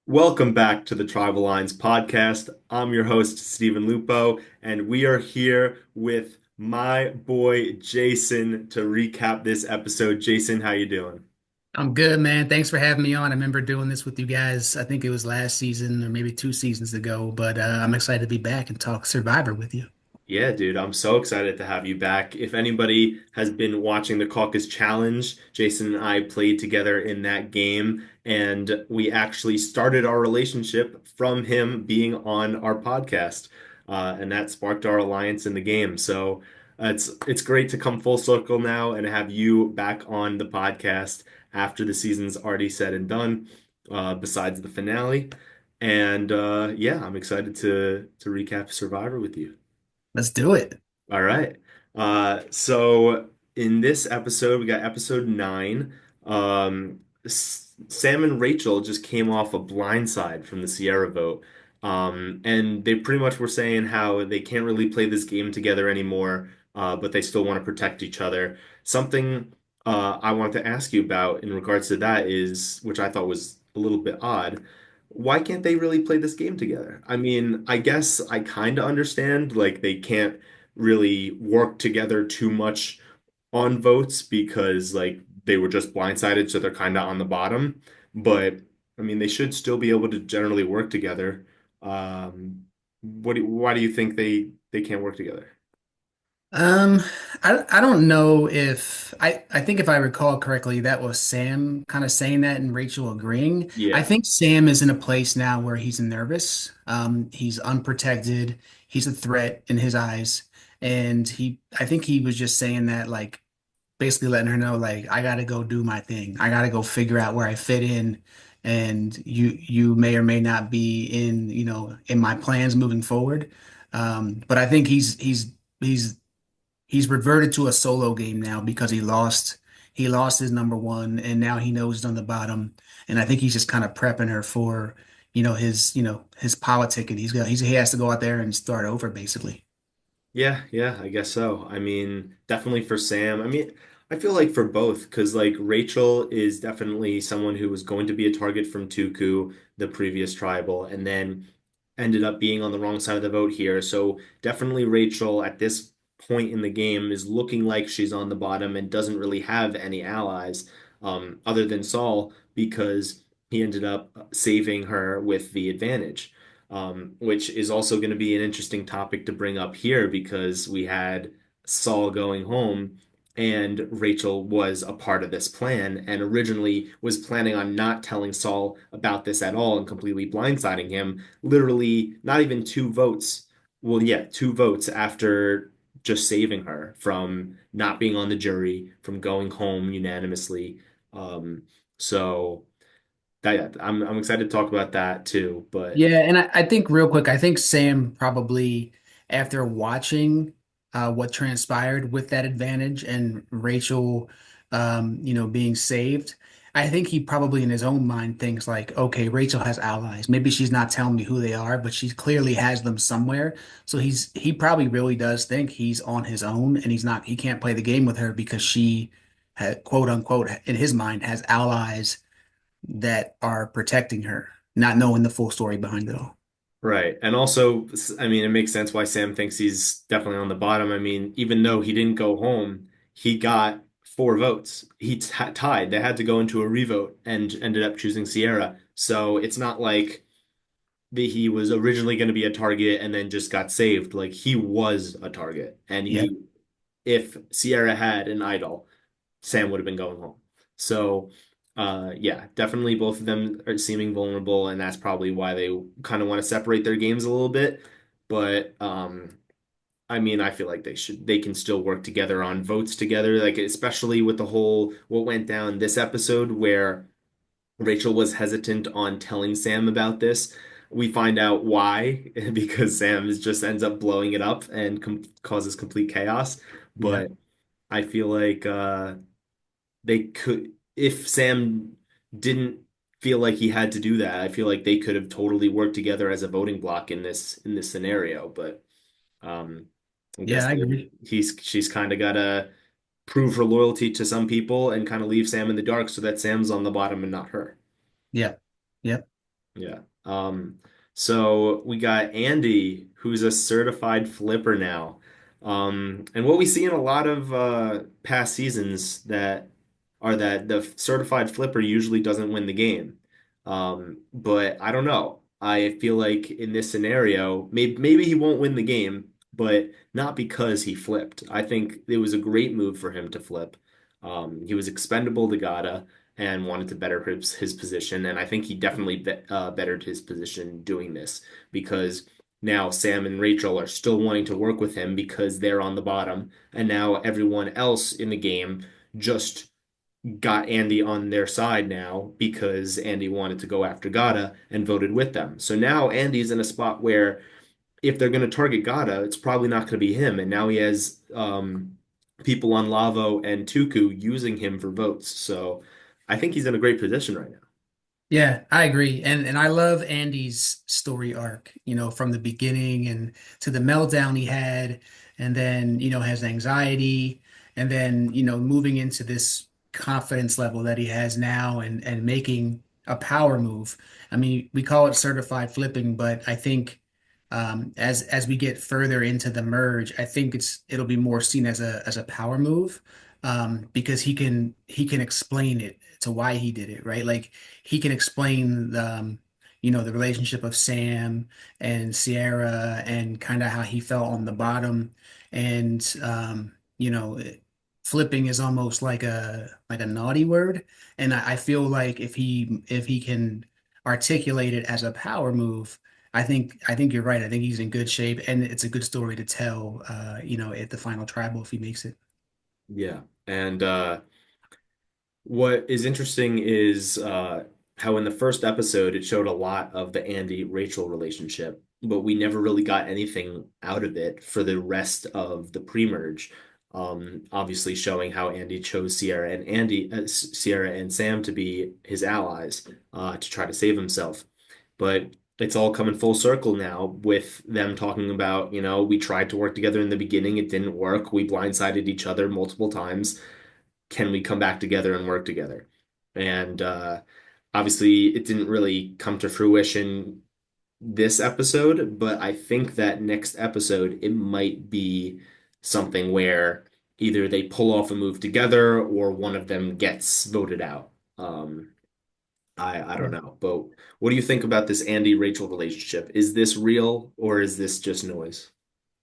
Welcome back to the Tribal Lines podcast. I'm your host, Stephen Lupo, and we are here with my boy Jason to recap this episode. Jason, how you doing? I'm good, man. Thanks for having me on. I remember doing this with you guys. I think it was last season or maybe 2 seasons ago, but I'm excited to be back and talk Survivor with you. Yeah, dude, I'm so excited to have you back. If anybody has been watching the Caucus Challenge, Jason and I played together in that game, and we actually started our relationship from him being on our podcast, and that sparked our alliance in the game. So it's great to come full circle now and have you back on the podcast after the season's already said and done, besides the finale. And yeah, I'm excited to recap Survivor with you. Let's do it. All right. So in this episode, we got episode nine. Sam and Rachel just came off a blindside from the Sierra vote. And they pretty much were saying how they can't really play this game together anymore, but they still want to protect each other. Something I wanted to ask you about in regards to that is, which I thought was a little bit odd. Why can't they really play this game together? I mean, I guess I kind of understand, like, they can't really work together too much on votes because, like, they were just blindsided, so they're kind of on the bottom. But I mean, they should still be able to generally work together. Why do you think they can't work together? Um, I don't know if I think if I recall correctly, that was Sam kind of saying that and Rachel agreeing. I Yeah. think Sam is in a place now where he's nervous. He's unprotected. He's a threat in his eyes. And I think he was just saying that like basically letting her know like I gotta go do my thing. I gotta go figure out where I fit in. And you may or may not be in, in my plans moving forward. But I think he's he's reverted to a solo game now because he lost his number one and now he knows he's on the bottom. And I think he's just kind of prepping her for, his politic and he has to go out there and start over basically. Yeah, yeah, I guess so. I mean, definitely for Sam. I mean, I feel like for both, because like Rachel is definitely someone who was going to be a target from Tuku, the previous tribal, and then ended up being on the wrong side of the vote here. So definitely Rachel at this point in the game is looking like she's on the bottom and doesn't really have any allies, other than Saul, because he ended up saving her with the advantage, which is also going to be an interesting topic to bring up here because we had Saul going home and Rachel was a part of this plan and originally was planning on not telling Saul about this at all and completely blindsiding him. Literally, not even two votes. Well, yeah, two votes after just saving her from not being on the jury, from going home unanimously. Um, so that yeah, I'm excited to talk about that too. But Yeah, and I think real quick, I think Sam probably, after watching what transpired with that advantage and Rachel, being saved, I think he probably in his own mind thinks like, okay, Rachel has allies. Maybe she's not telling me who they are, but she clearly has them somewhere. So he probably really does think he's on his own and he can't play the game with her because she had, quote unquote, in his mind, has allies that are protecting her, not knowing the full story behind it all. right. And also, I mean, it makes sense why Sam thinks he's definitely on the bottom. I mean, even though he didn't go home, he got four votes. He t tied. They had to go into a revote and ended up choosing Sierra. So it's not like he was originally going to be a target and then just got saved. Like he was a target. And Yeah. if Sierra had an idol, Sam would have been going home. So, yeah, definitely both of them are seeming vulnerable, and that's probably why they kind of want to separate their games a little bit. But I mean, I feel like they can still work together on votes together, like especially with the whole what went down this episode where Rachel was hesitant on telling Sam about this. We find out why, because Sam just ends up blowing it up and causes complete chaos. Yeah. But I feel like they could, if Sam didn't feel like he had to do that, I feel like they could have totally worked together as a voting block in this scenario. But um, I Yeah, guess I agree. she's kind of got to prove her loyalty to some people and kind of leave Sam in the dark so that Sam's on the bottom and not her. Yeah. Yeah. Yeah. So we got Andy, who's a certified flipper now. And what we see in a lot of past seasons that are that the certified flipper usually doesn't win the game. But I don't know. I feel like in this scenario, maybe he won't win the game, but not because he flipped. I think it was a great move for him to flip. He was expendable to Gata and wanted to better his position. And I think he definitely bettered his position doing this because now Sam and Rachel are still wanting to work with him because they're on the bottom. And now everyone else in the game just got Andy on their side now because Andy wanted to go after Gata and voted with them. So now Andy's in a spot where if they're going to target Gata, it's probably not going to be him. And now he has people on Lavo and Tuku using him for votes. So I think he's in a great position right now. Yeah, I agree. And I love Andy's story arc, from the beginning and to the meltdown he had, and then, has anxiety, and then, moving into this confidence level that he has now and making a power move. I mean, we call it certified flipping, but I think as we get further into the merge, I think it'll be more seen as a power move, because he can explain it to why he did it, right? Like he can explain the relationship of Sam and Sierra and kind of how he felt on the bottom. And flipping is almost like a naughty word. And I feel like if he can articulate it as a power move, I think you're right. I think he's in good shape, and it's a good story to tell, at the final tribal if he makes it. Yeah. And what is interesting is how in the first episode it showed a lot of the Andy Rachel relationship, but we never really got anything out of it for the rest of the pre-merge. Obviously showing how Andy chose Sierra and Sam to be his allies to try to save himself. But it's all coming full circle now with them talking about, we tried to work together in the beginning, it didn't work. We blindsided each other multiple times. Can we come back together and work together? And obviously, it didn't really come to fruition this episode, but I think that next episode, it might be something where either they pull off a move together or one of them gets voted out. I don't know, but what do you think about this Andy Rachel relationship? Is this real or is this just noise?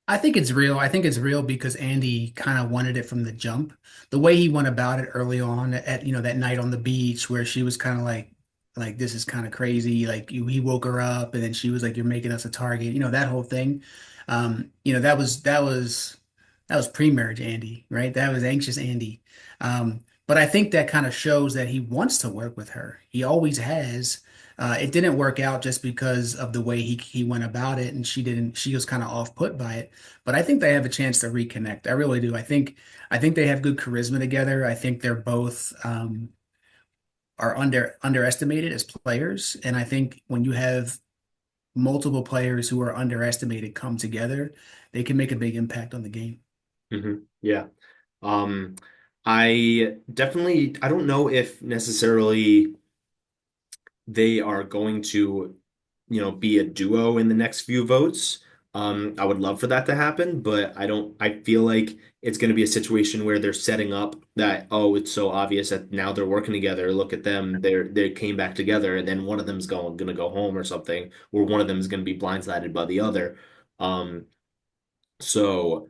I think it's real. I think it's real because Andy kind of wanted it from the jump. The way he went about it early on at that night on the beach where she was kind of like this is kind of crazy. Like he woke her up and then she was like, "You're making us a target." That whole thing. That was pre-marriage Andy, right? That was anxious Andy. But I think that kind of shows that he wants to work with her. He always has. It didn't work out just because of the way he went about it, and she didn't. She was kind of off put by it. But I think they have a chance to reconnect. I really do. I think they have good charisma together. I think they're both are underestimated as players, and I think when you have multiple players who are underestimated come together, they can make a big impact on the game. Yeah. Um, I don't know if necessarily they are going to, be a duo in the next few votes. I would love for that to happen, but I feel like it's going to be a situation where they're setting up that, oh, it's so obvious that now they're working together. Look at them. They came back together and then one of them's going to go home or something, or one of them is going to be blindsided by the other. Um, so,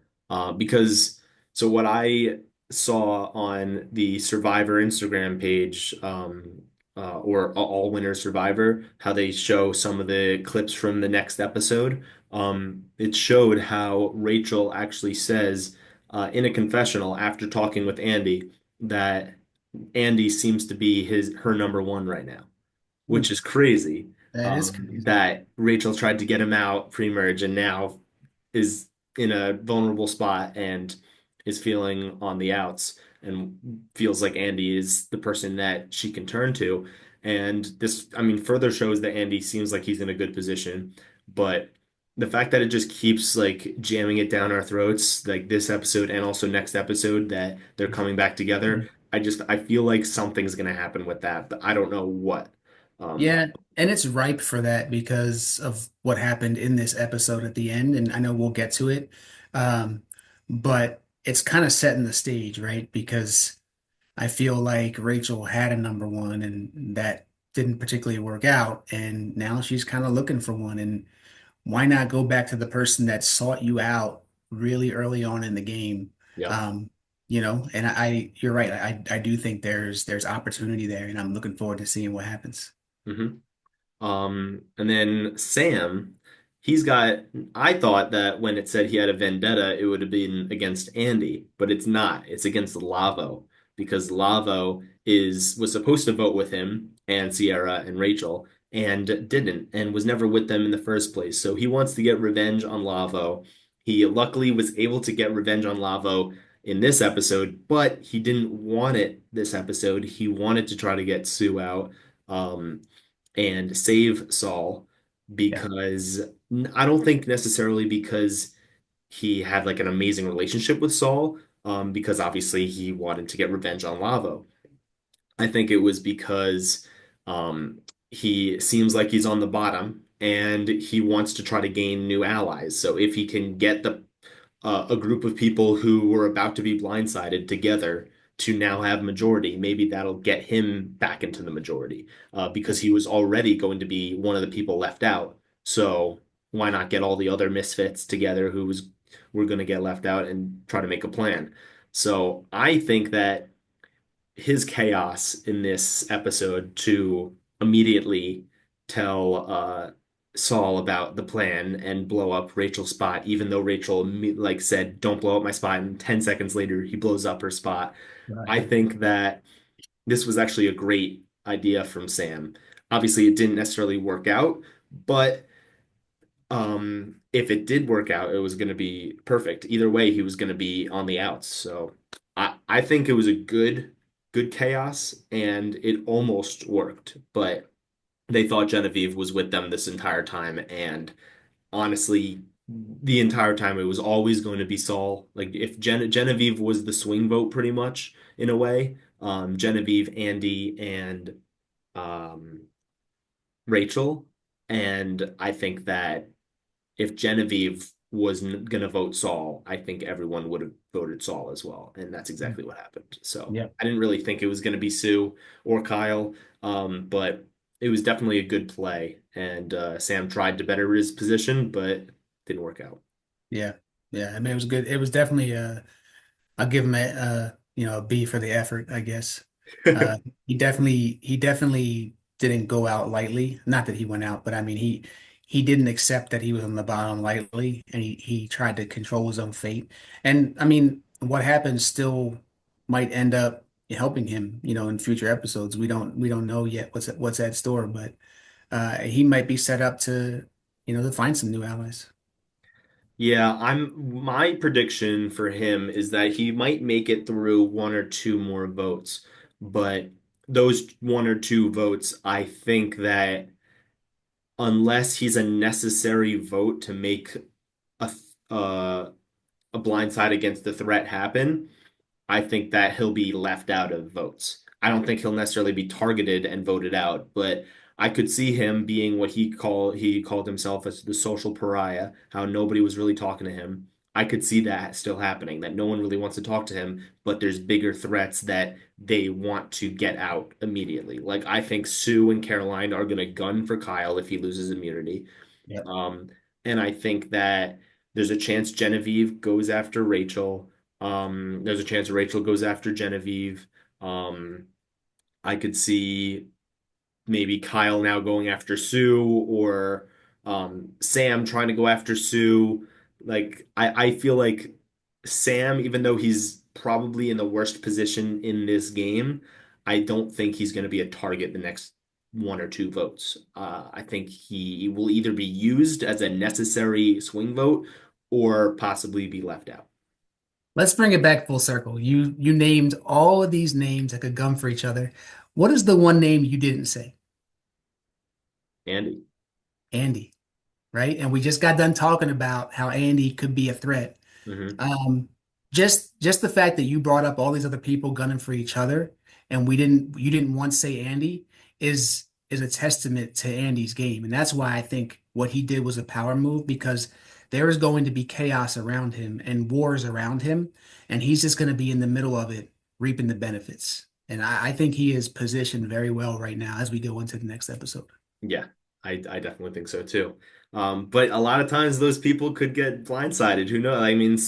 because so what I saw on the Survivor Instagram page, or All Winner Survivor, how they show some of the clips from the next episode, it showed how Rachel actually says, in a confessional after talking with Andy, that Andy seems to be her number one right now, Hmm, which is crazy. that is crazy. That Rachel tried to get him out pre-merge and now is in a vulnerable spot and is feeling on the outs and feels like Andy is the person that she can turn to. And this, I mean, further shows that Andy seems like he's in a good position. But the fact that it just keeps like jamming it down our throats, like this episode and also next episode, that they're coming back together, I feel like something's gonna happen with that, but I don't know what. Yeah, and it's ripe for that because of what happened in this episode at the end, and I know we'll get to it. Um, but it's kind of setting the stage, right? Because I feel like Rachel had a number one and that didn't particularly work out, and now she's kind of looking for one. And why not go back to the person that sought you out really early on in the game? Yeah. Um, and you're right. I do think there's opportunity there, and I'm looking forward to seeing what happens. hmm and then Sam, he's got, I thought that when it said he had a vendetta, it would have been against Andy, but it's not. It's against Lavo because Lavo was supposed to vote with him and Sierra and Rachel and didn't and was never with them in the first place. So he wants to get revenge on Lavo. He luckily was able to get revenge on Lavo in this episode, but he didn't want it this episode. He wanted to try to get Sue out. Um, and save Saul Yeah. because I don't think necessarily because he had like an amazing relationship with Saul, because obviously he wanted to get revenge on Lavo. I think it was because um, he seems like he's on the bottom and he wants to try to gain new allies. So if he can get a group of people who were about to be blindsided together to now have majority, maybe that'll get him back into the majority, because he was already going to be one of the people left out. So why not get all the other misfits together were going to get left out and try to make a plan? So I think that his chaos in this episode to immediately tell Saul about the plan and blow up Rachel's spot, even though Rachel like said, "Don't blow up my spot," and 10 seconds later he blows up her spot. Right. I think that this was actually a great idea from Sam. Obviously, it didn't necessarily work out, but if it did work out, it was going to be perfect. Either way, he was going to be on the outs. So I think it was a good chaos, and it almost worked. But they thought Genevieve was with them this entire time, and honestly, the entire time it was always going to be Saul. Like if Genevieve was the swing vote, pretty much in a way. Genevieve, Andy, and um, Rachel, and I think that if Genevieve was going to vote Saul, I think everyone would have voted Saul as well. And that's exactly what happened. So Yeah. I didn't really think it was going to be Sue or Kyle, but it was definitely a good play. And Sam tried to better his position, but didn't work out. Yeah. Yeah. I mean, it was good. It was definitely I'll give him a B for the effort, I guess. Uh, he definitely didn't go out lightly. Not that he went out, but I mean he didn't accept that he was on the bottom lightly, and he tried to control his own fate. And I mean, what happens still might end up helping him, in future episodes. We don't know yet what's at store, but he might be set up to find some new allies. Yeah, my prediction for him is that he might make it through one or two more votes, but those one or two votes, I think that unless he's a necessary vote to make a a blind side against the threat happen, I think that he'll be left out of votes. I don't think he'll necessarily be targeted and voted out, but I could see him being what he called himself as the social pariah, how nobody was really talking to him. I could see that still happening, that no one really wants to talk to him, but there's bigger threats that they want to get out immediately. Like I think Sue and Caroline are going to gun for Kyle if he loses immunity. Yep. Um, and I think that there's a chance Genevieve goes after Rachel. There's a chance Rachel goes after Genevieve. Um, I could see maybe Kyle now going after Sue or Sam trying to go after Sue. Like I feel like Sam, even though he's probably in the worst position in this game, I don't think he's going to be a target the next one or two votes. I think he will either be used as a necessary swing vote or possibly be left out. Let's bring it back full circle. You named all of these names that could gum for each other. What is the one name you didn't say? Andy. Andy, right? And we just got done talking about how Andy could be a threat. hmm Um, just the fact that you brought up all these other people gunning for each other, and you didn't once say Andy is is a testament to Andy's game. And that's why I think what he did was a power move because there is going to be chaos around him and wars around him, and he's just going to be in the middle of it, reaping the benefits. And I think he is positioned very well right now as we go into the next episode. Yeah, I definitely think so too. But a lot of times those people could get blindsided. Who knows? I mean,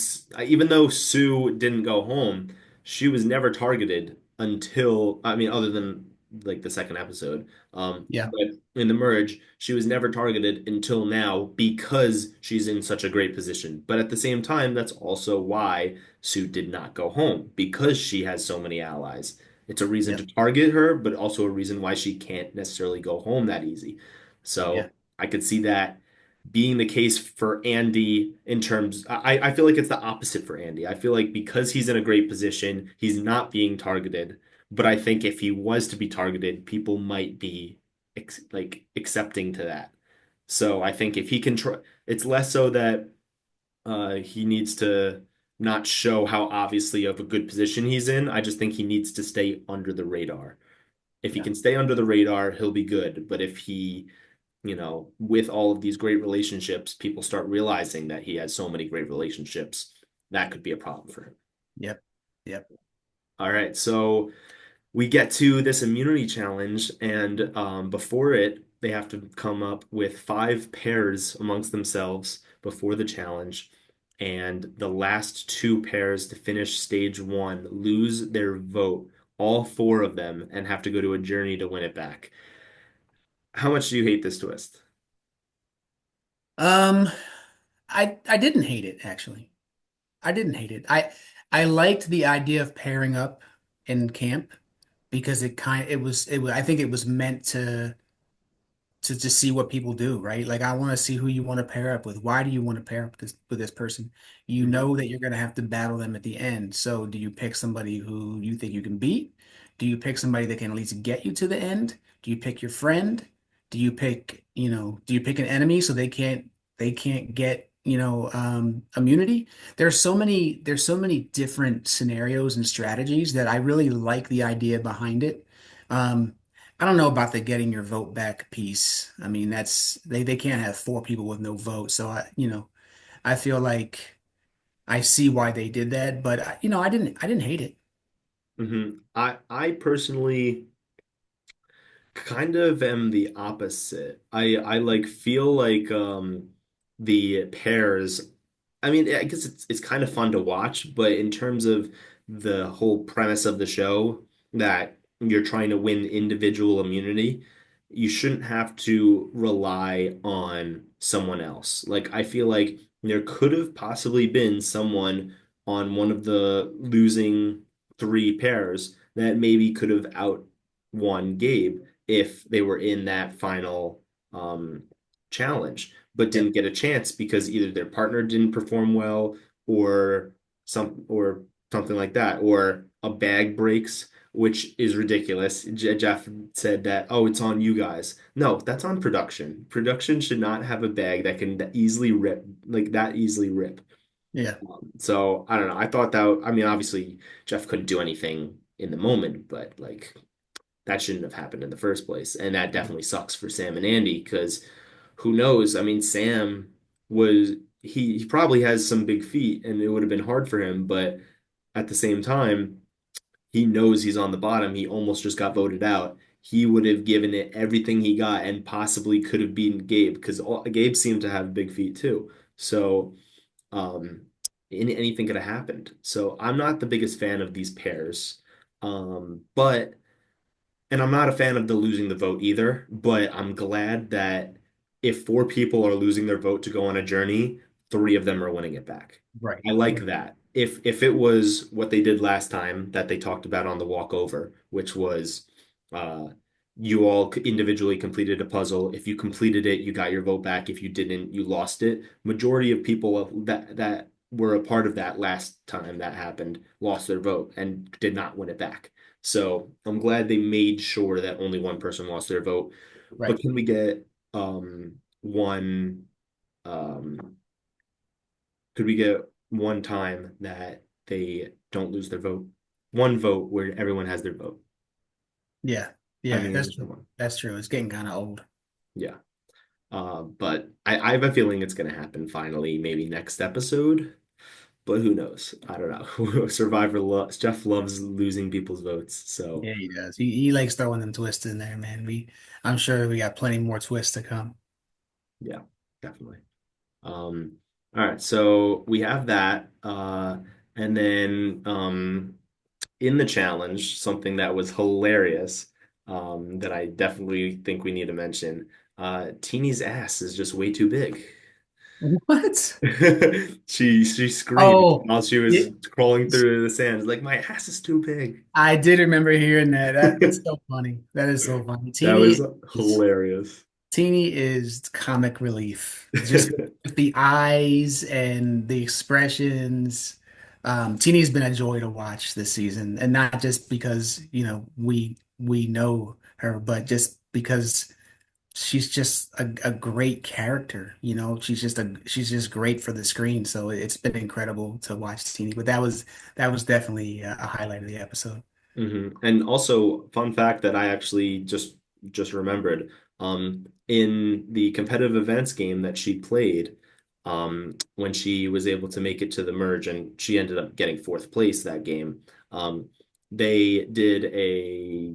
even though Sue didn't go home, she was never targeted until, I mean, other than like the second episode. Yeah, But in the merge, she was never targeted until now because she's in such a great position. But at the same time, that's also why Sue did not go home because she has so many allies. It's a reason yeah, to target her, but also a reason why she can't necessarily go home that easy. yeah, So I could see that being the case for Andy in terms, I feel like it's the opposite for Andy. I feel like because he's in a great position, he's not being targeted. But I think if he was to be targeted, people might be like accepting to that. So I think if he can try, it's less so that he needs to not show how obviously of a good position he's in. I just think he needs to stay under the radar. If he yeah, can stay under the radar, he'll be good. But if he, with all of these great relationships, people start realizing that he has so many great relationships, that could be a problem for him. yep, yep. All right, so we get to this immunity challenge, and before it, they have to come up with five pairs amongst themselves before the challenge. And the last two pairs to finish stage one lose their vote, all four of them, and have to go to a journey to win it back. How much do you hate this twist? Um, I didn't hate it actually. I didn't hate it. I liked the idea of pairing up in camp because it was I think it was meant to just see what people do, right? Like I want to see who you want to pair up with. Why do you want to pair up with this person? You Mhm. know that you're going to have to battle them at the end. So do you pick somebody who you think you can beat? Do you pick somebody that can at least get you to the end? Do you pick your friend? Do you pick an enemy so they can't get, immunity? There's so many different scenarios and strategies that I really like the idea behind it. Um, I don't know about the getting your vote back piece. I mean, they can't have four people with no vote. So I feel like I see why they did that, but I didn't hate it. I personally kind of am the opposite. I like feel like the pairs, I mean, I guess it's kind of fun to watch, but in terms of the whole premise of the show that you're trying to win individual immunity, you shouldn't have to rely on someone else. Like I feel like there could have possibly been someone on one of the losing three pairs that maybe could have out won Gabe if they were in that final um, challenge, but didn't Yep. get a chance because either their partner didn't perform well or or something like that, or a bag breaks, which is ridiculous. Jeff said that, oh, it's on you guys. No, that's on production. Production should not have a bag that can easily rip, like that easily rip. Yeah. So I don't know. I thought that, I mean, obviously Jeff couldn't do anything in the moment, but like that shouldn't have happened in the first place. And that definitely sucks for Sam and Andy because who knows? I mean, Sam was he probably has some big feet and it would have been hard for him, but at the same time, he knows he's on the bottom. He almost just got voted out. He would have given it everything he got and possibly could have beaten Gabe because Gabe seemed to have big feet too. So um, anything could have happened. So I'm not the biggest fan of these pairs. But and I'm not a fan of the losing the vote either, but I'm glad that if four people are losing their vote to go on a journey, three of them are winning it back. Right. I like Right. that. If it was what they did last time that they talked about on the walkover, which was uh you all individually completed a puzzle. If you completed it, you got your vote back. If you didn't, you lost it. Majority of people that were a part of that last time that happened lost their vote and did not win it back. So I'm glad they made sure that only one person lost their vote. But Right. can we get one um could we get one time that they don't lose their vote? One vote where everyone has their vote. Yeah. I Yeah, that's mean, true. come on. That's true. It's getting kind of old. Yeah. But I have a feeling it's gonna happen finally, maybe next episode. But who knows? I don't know. Survivor lo Jeff loves losing people's votes. So Yeah, he does. He likes throwing them twists in there, man. I'm sure we got plenty more twists to come. yeah, definitely. All right, so we have that. And then in the challenge, something that was hilarious, that I definitely think we need to mention. Teeny's ass is just way too big. What? She screamed Oh, while she was yeah, crawling through the sands, like my ass is too big. I did remember hearing that. That's so funny. That is so funny. That was hilarious. Teeny is comic relief. Just with the eyes and the expressions. Teeny's been a joy to watch this season, and not just because, we know her, but just because she's just a great character. She's just great for the screen. So it's been incredible to watch Teeny. But that was definitely a highlight of the episode. And also, fun fact that I actually just remembered, in the competitive events game that she played, when she was able to make it to the merge and she ended up getting fourth place that game, they did a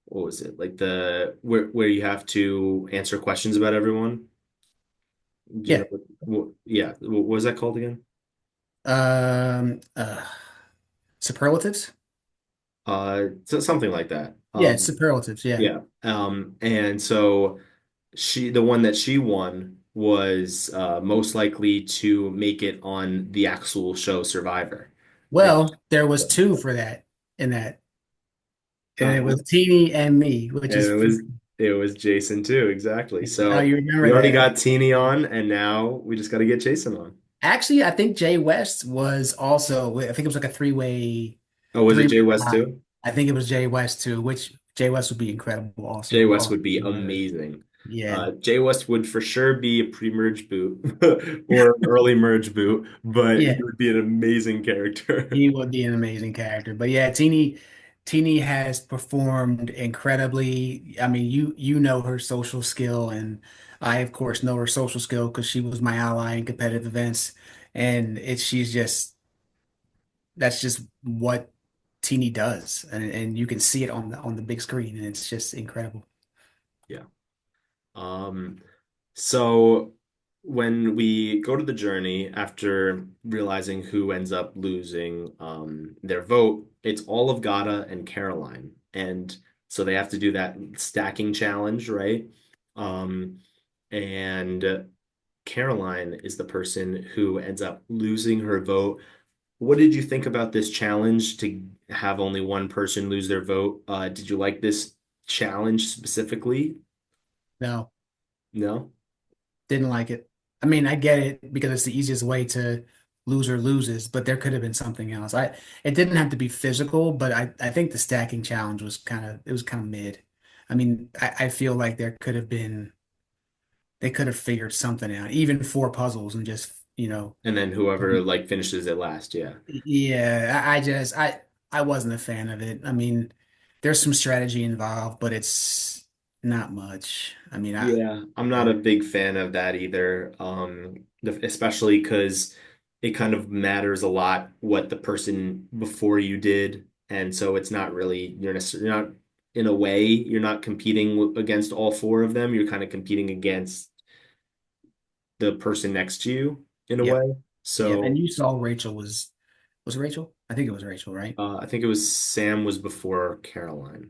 what was it? Like the where you have to answer questions about everyone. Do you know Yeah. yeah, what was that called again? Um, uh, Superlatives? So something like that. Yeah, superlatives. Yeah. Yeah. And so the one that she won was most likely to make it on the actual show Survivor. And Well, there was two for that in that, and it uh-huh. was Teeny and me, which And is it was Jason too, exactly. oh, So you we remember already that? got Teeny on, and now we just got to get Jason on. Actually, I think Jay West was also. I think it was like a Oh, was it three-way Jay West tie. too? I think it was Jay West too, which Jay West would be incredible Jay also. West Oh, would be amazing. yeah, Jay West would for sure be a pre-merge boot or an early merge boot, but he yeah. would be an amazing character. He would be an amazing character. But yeah, Teeny has performed incredibly. I mean, you know her social skill, and I of course know her social skill because she was my ally in competitive events. And she's just that's just what Teeny does, and you can see it on the big screen, and it's just incredible. Yeah. Um, so when we go to the journey after realizing who ends up losing their vote, it's all of Gata and Caroline. And so they have to do that stacking challenge, right? Um, and Caroline is the person who ends up losing her vote. What did you think about this challenge to have only one person lose their vote? Did you like this challenge specifically? No, No? didn't like it. I mean, I get it because it's the easiest way to loser loses, but there could have been something else. It didn't have to be physical, but I think the stacking challenge was kind of mid. I mean, I feel like they could have figured something out, even four puzzles and just, And then whoever like finishes it last, yeah. yeah, I wasn't a fan of it. I mean, there's some strategy involved, but it's not much. I mean, Yeah, I'm not a big fan of that either. Especially because it kind of matters a lot what the person before you did, and so it's not really you're not in a way you're not competing against all four of them. You're kind of competing against the person next to you in a yep, way. yep. And So you saw was it Rachel? I think it was Rachel, right? I think it was Sam was before Caroline,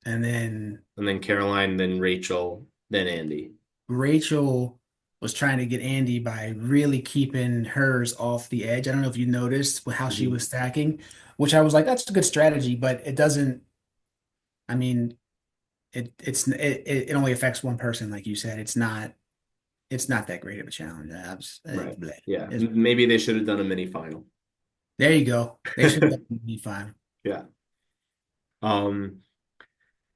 And then and then Caroline, then Rachel, then Andy. Rachel was trying to get Andy by really keeping hers off the edge. I don't know if you noticed how she Mhm. was stacking, which I was like, that's a good strategy, but it doesn't, I mean, it only affects one person, like you said. It's not that great of a challenge. Right. Bleh. Yeah. Maybe they should have done a mini final. There you go. They should definitely be fine. Yeah. Um,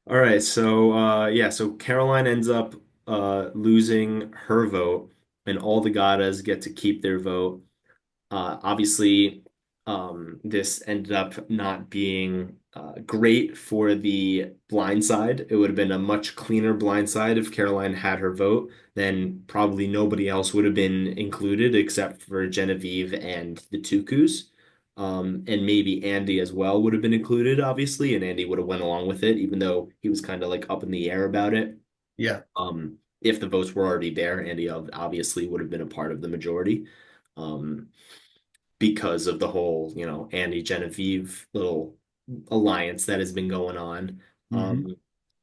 all right. So yeah, so Caroline ends up losing her vote and all the Gatas get to keep their vote. Obviously This ended up not being great for the blind side. It would have been a much cleaner blind side if Caroline had her vote. Then probably nobody else would have been included except for Genevieve and the Tukus. And maybe Andy as well would have been included, obviously, and Andy would have went along with it, even though he was kind of like up in the air about it. Yeah. If the votes were already there, Andy obviously would have been a part of the majority. Um, because of the whole, Andy Genevieve little alliance that has been going on. Hmm.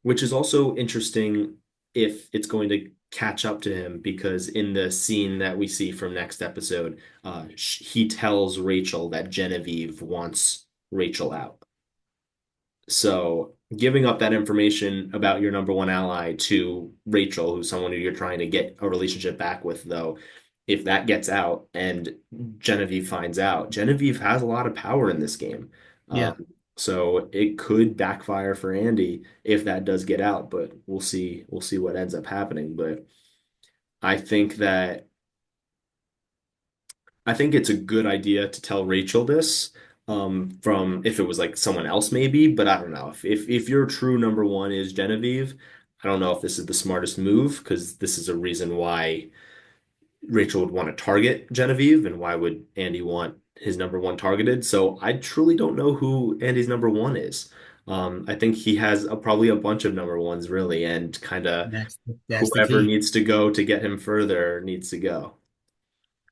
Which is also interesting if it's going to catch up to him because in the scene that we see from next episode, he tells Rachel that Genevieve wants Rachel out. So giving up that information about your number one ally to Rachel, who's someone who you're trying to get a relationship back with, though, if that gets out and Genevieve finds out, Genevieve has a lot of power in this game. Yeah. So it could backfire for Andy if that does get out, but we'll see. We'll see what ends up happening. But I think that I think it's a good idea to tell Rachel this from if it was like someone else maybe, but I don't know. If your true number one is Genevieve, I don't know if this is the smartest move because this is a reason why Rachel would want to target Genevieve and why would Andy want his number one targeted. So I truly don't know who Andy's number one is. I think he has probably a bunch of number ones really, and kind of That's the whoever key. needs to go to get him further needs to go.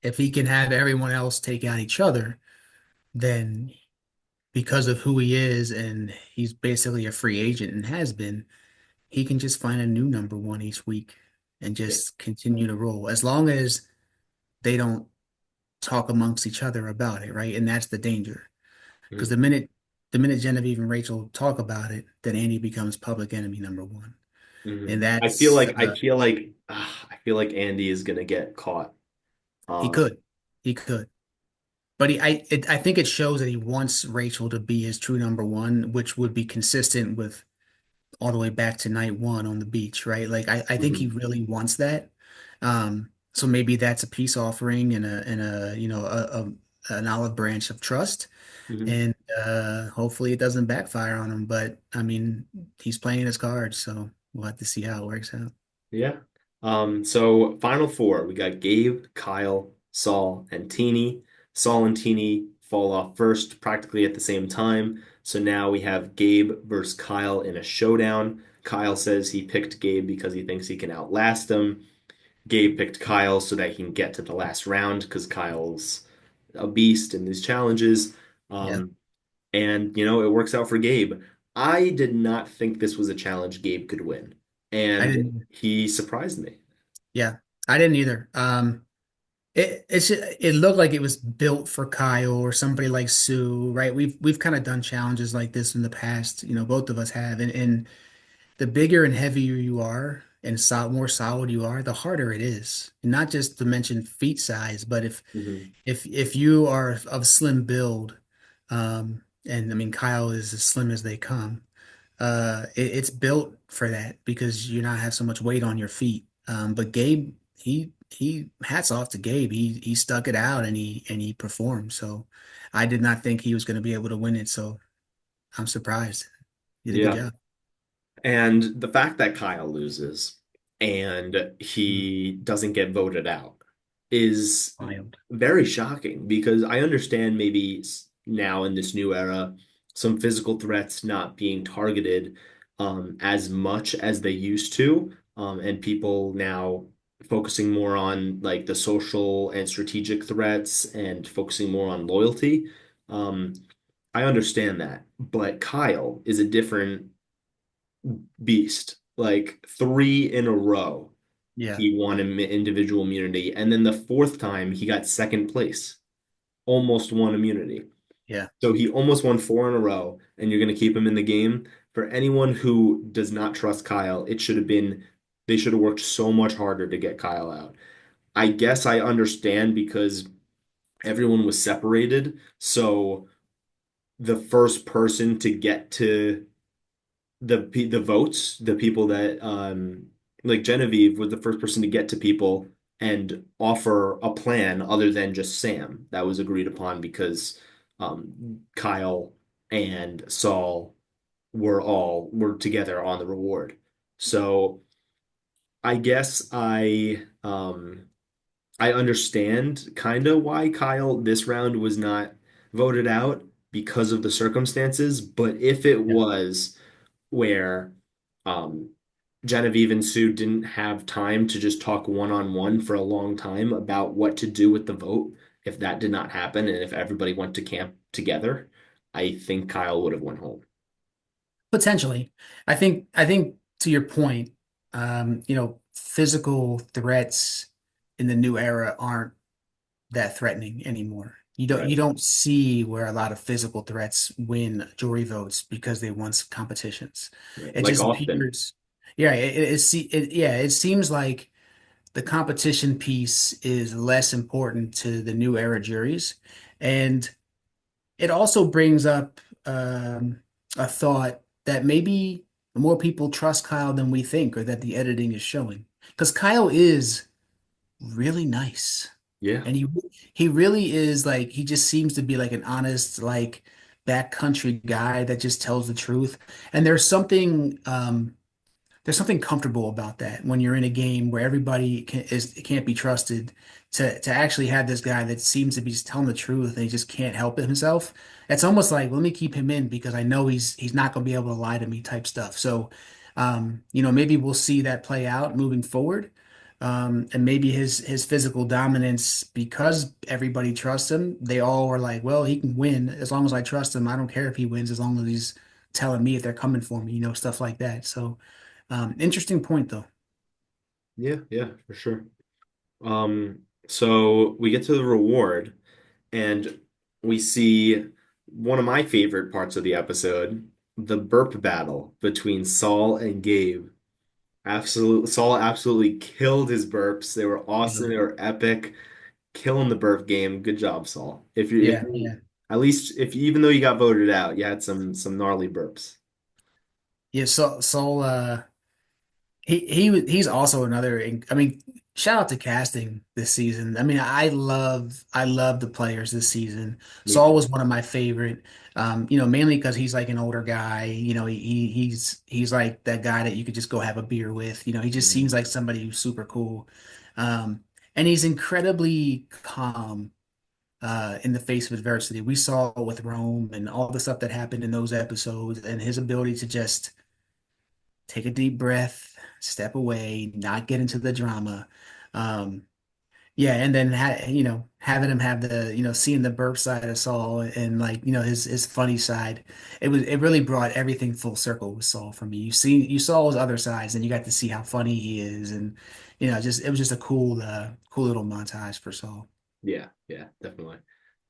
If he can have everyone else take out each other, then because of who he is and he's basically a free agent and has been, he can just find a new number one each week and Yeah. just continue to roll as long as they don't talk amongst each other about it, right? And that's the danger. Because Mhm. the minute Genevieve and Rachel talk about it, then Andy becomes public enemy number one. And Mhm. I feel that's like I feel like Andy is gonna get caught. he Um, could. He could. But I think it shows that he wants Rachel to be his true number one, which would be consistent with all the way back to night one on the beach, right? Like I think he mhm, really wants that. So maybe that's a peace offering and an olive branch of trust. mhm. And hopefully it doesn't backfire on him. But I mean, he's playing his cards, so we'll have to see how it works out. Yeah. So final four, we got Gabe, Kyle, Saul, and Teeny. Saul and Teeny fall off first practically at the same time. So now we have Gabe versus Kyle in a showdown. Kyle says he picked Gabe because he thinks he can outlast him. Gabe picked Kyle so that he can get to the last round because Kyle's a beast in these challenges. Yeah, Um, and it works out for Gabe. I did not think this was a challenge Gabe could win, I and didn't. he surprised me. Yeah, I didn't either. It looked like it was built for Kyle or somebody like Sue, right? We've kind of done challenges like this in the past. Both of us have, and the bigger and heavier you are and more solid you are, the harder it is. And not just to mention feet size, but Hmm. if you are of slim build, and I mean Kyle is as slim as they come, it's built for that because you not have so much weight on your feet. But Gabe, he hats off to Gabe. He stuck it out and he performed. So I did not think he was going to be able to win it. So I'm surprised. He did a good Yeah. job. And the fact that Kyle loses and Mm. he doesn't get voted out is Wild. very shocking because I understand maybe now in this new era, some physical threats not being targeted as much as they used to, and people now focusing more on like the social and strategic threats and focusing more on loyalty. Um, I understand that, but Kyle is a different beast. Like three in a row, Yeah, he won an individual immunity, and then the fourth time he got second place, almost won immunity. yeah, So he almost won four in a row, and you're going to keep him in the game. For anyone who does not trust Kyle, it should have been they should have worked so much harder to get Kyle out. I guess I understand because everyone was separated, so the first person to get to the votes, the people that like Genevieve was the first person to get to people and offer a plan other than just Sam that was agreed upon because Kyle and Saul were together on the reward. So I guess I understand kind of why Kyle this round was not voted out because of the circumstances, but if it Yeah. was where um, Genevieve and Sue didn't have time to just talk one-on-one for a long time about what to do with the vote, if that did not happen and if everybody went to camp together, I think Kyle would have went home. Potentially. I think to your point, physical threats in the new era aren't that threatening anymore. You Right. don't see where a lot of physical threats win jury votes because they won competitions. Right. It Like just Austin. appears, yeah, it seems like the competition piece is less important to the new era juries. And it also brings up a thought that maybe more people trust Kyle than we think, or that the editing is showing. Because Kyle is really nice. Yeah. And he really is like he just seems to be like an honest, like backcountry guy that just tells the truth. And there's something comfortable about that when you're in a game where everybody can't be trusted to actually have this guy that seems to be just telling the truth and he just can't help it himself. It's almost like let me keep him in because I know he's not going to be able to lie to me type stuff. So, maybe we'll see that play out moving forward. And maybe his physical dominance, because everybody trusts him, they all were like, well, he can win as long as I trust him. I don't care if he wins as long as he's telling me if they're coming for me, stuff like that. So, interesting point though. Yeah, yeah, for sure. So we get to the reward and we see one of my favorite parts of the episode, the burp battle between Saul and Gabe. Saul absolutely killed his burps. They were awesome. Yeah, They were epic. Killing the burp game. Good job, Saul. If yeah, you yeah. at least if even though you got voted out, you had some gnarly burps. Yeah, he's also another. I mean, shout out to casting this season. I mean, I love the players this season. Me Saul too. was one of my favorite. Mainly because he's like an older guy. He's like that guy that you could just go have a beer with. He just seems Mhm. like somebody who's super cool. And he's incredibly calm in the face of adversity. We saw with Rome and all the stuff that happened in those episodes, and his ability to just take a deep breath, step away, not get into the drama. Um, yeah, and then having him have the seeing the burp side of Saul and like his funny side. It really brought everything full circle with Saul for me. You saw his other sides, and you got to see how funny he is, and just it was just a cool little montage for Saul. Yeah, yeah, definitely.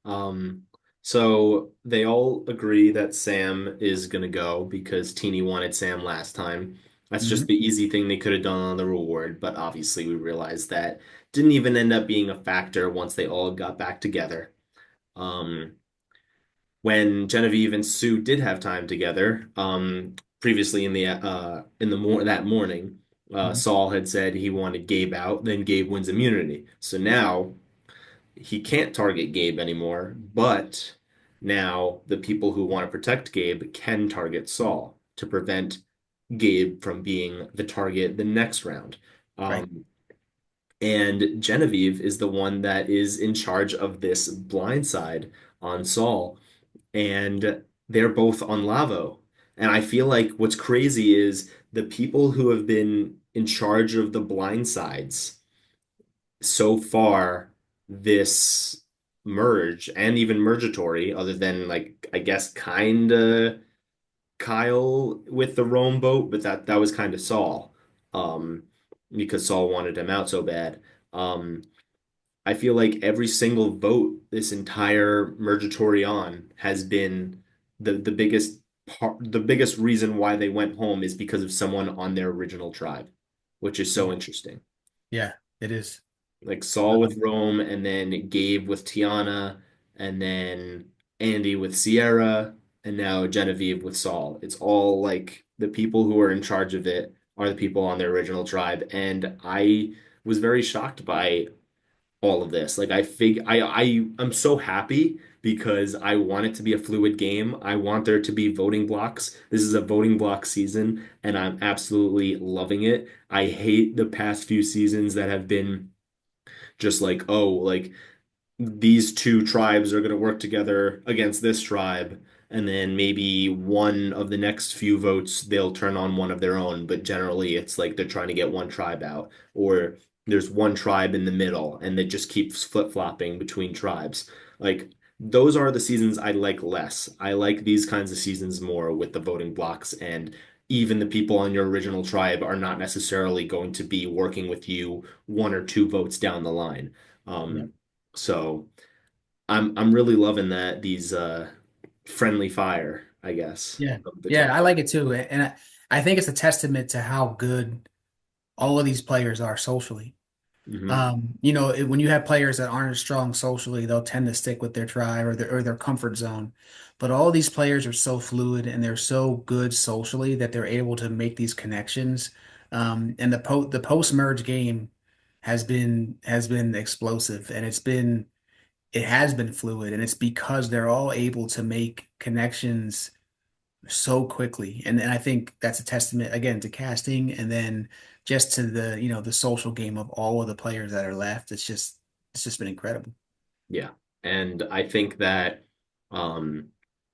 Um, so they all agree that Sam is gonna go because Teeny wanted Sam last time. That's just Hmm. the easy thing they could have done on the reward, but obviously we realized that didn't even end up being a factor once they all got back together. Um, when Genevieve and Sue did have time together, previously in the that morning, Saul had said he wanted Gabe out, then Gabe wins immunity. So now he can't target Gabe anymore, but now the people who want to protect Gabe can target Saul to prevent Gabe from being the target the next round. Right. Um, and Genevieve is the one that is in charge of this blind side on Saul, and they're both on Lavo. And I feel like what's crazy is the people who have been in charge of the blind sides so far this merge and even mergatory, other than like I guess kinda Kyle with the Rome boat, but that was kind of Saul, um, because Saul wanted him out so bad. Um, I feel like every single vote this entire mergatory on has been the biggest the biggest reason why they went home is because of someone on their original tribe, which is so Yeah. interesting. Yeah, it is. Like Saul with Um, Rome, and then Gabe with Tiana, and then Andy with Sierra, and now Genevieve with Saul. It's all like the people who are in charge of it are the people on their original tribe. And I was very shocked by all of this. Like I'm so happy because I want it to be a fluid game. I want there to be voting blocks. This is a voting block season, and I'm absolutely loving it. I hate the past few seasons that have been just like, oh, like these two tribes are going to work together against this tribe, and then maybe one of the next few votes they'll turn on one of their own. But generally, it's like they're trying to get one tribe out, or there's one tribe in the middle, and it just keeps flip-flopping between tribes. Like those are the seasons I like less. I like these kinds of seasons more with the voting blocks, and even the people on your original tribe are not necessarily going to be working with you one or two votes down the line. Yeah. Um, so I'm really loving that these friendly fire, I guess, Yeah. of the Yeah, tribe. I like it too. And I think it's a testament to how good all of these players are socially. Hmm. When you have players that aren't as strong socially, they'll tend to stick with their tribe or their comfort zone. But all these players are so fluid and they're so good socially that they're able to make these connections. And the post-merge game has been explosive and it has been fluid, and it's because they're all able to make connections so quickly. And I think that's a testament again to casting and then just to the social game of all of the players that are left. It's just been incredible. Yeah. And I think that um